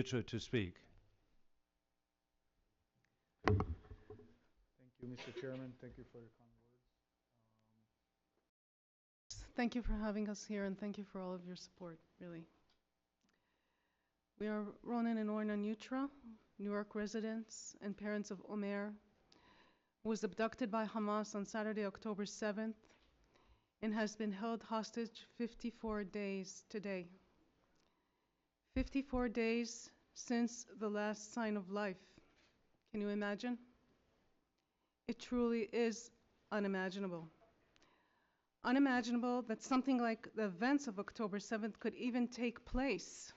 Neutra to speak. Thank you, Mr. Chairman. Thank you for your kind words. Thank you for having us here, and thank you for all of your support, really. We are Ronen and Omer Neutra, New York residents and parents of Omer, who was abducted by Hamas on Saturday, October 7th, and has been held hostage 54 days today. 54 days since the last sign of life. Can you imagine? It truly is unimaginable. Unimaginable that something like the events of October 7th could even take place.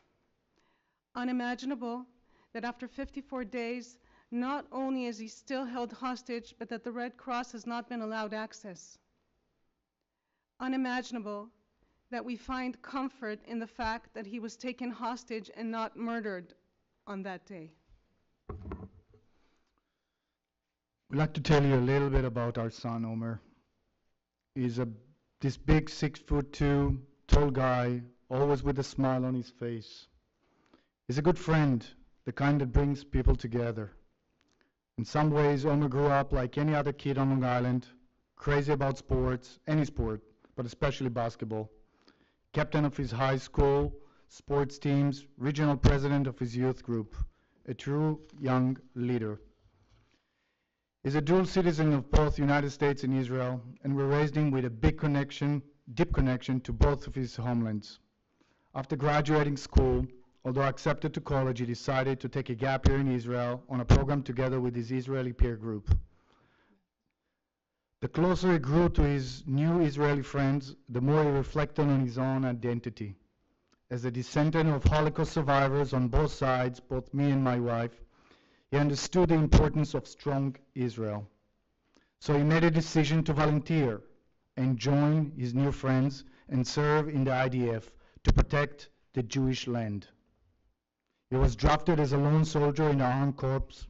Unimaginable that after 54 days, not only is he still held hostage, but that the Red Cross has not been allowed access. Unimaginable that we find comfort in the fact that he was taken hostage and not murdered on that day. We'd like to tell you a little bit about our son, Omer. He's this big 6'2", tall guy, always with a smile on his face. He's a good friend, the kind that brings people together. In some ways, Omer grew up like any other kid on Long Island, crazy about sports, any sport, but especially basketball. Captain of his high school sports teams, regional president of his youth group, a true young leader. He's a dual citizen of both United States and Israel, and we raised him with a deep connection to both of his homelands. After graduating school, although accepted to college, he decided to take a gap year in Israel on a program together with his Israeli peer group. The closer he grew to his new Israeli friends, the more he reflected on his own identity. As a descendant of Holocaust survivors on both sides, both me and my wife, he understood the importance of strong Israel. So he made a decision to volunteer and join his new friends and serve in the IDF to protect the Jewish land. He was drafted as a lone soldier in the Armed Corps,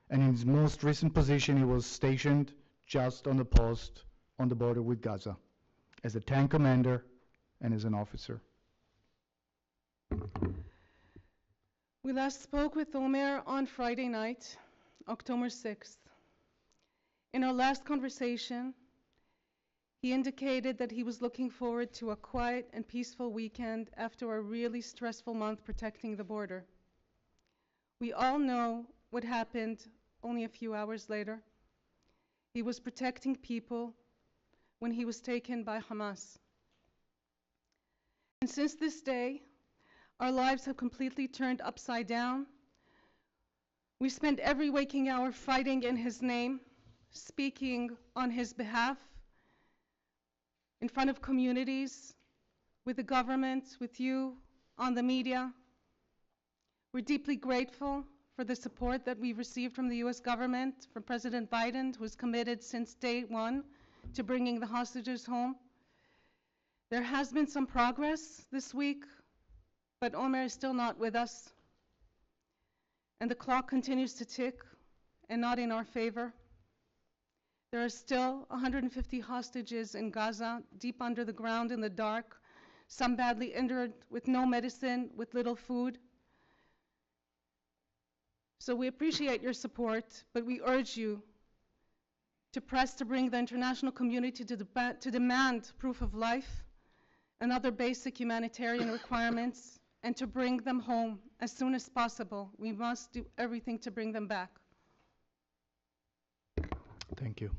and in his most recent position he was stationed just on the post on the border with Gaza, as a tank commander and as an officer. We last spoke with Omer on Friday night, October 6th. In our last conversation, he indicated that he was looking forward to a quiet and peaceful weekend after a really stressful month protecting the border. We all know what happened only a few hours later. He was protecting people when he was taken by Hamas. And since this day, our lives have completely turned upside down. We spend every waking hour fighting in his name, speaking on his behalf, in front of communities, with the government, with you, on the media. We're deeply grateful for the support that we've received from the US government, from President Biden, who's committed since day one to bringing the hostages home. There has been some progress this week, but Omer is still not with us. And the clock continues to tick, and not in our favor. There are still 150 hostages in Gaza, deep under the ground in the dark, some badly injured, with no medicine, with little food. So we appreciate your support, but we urge you to press to bring the international community to demand proof of life and other basic humanitarian requirements, and to bring them home as soon as possible. We must do everything to bring them back. Thank you.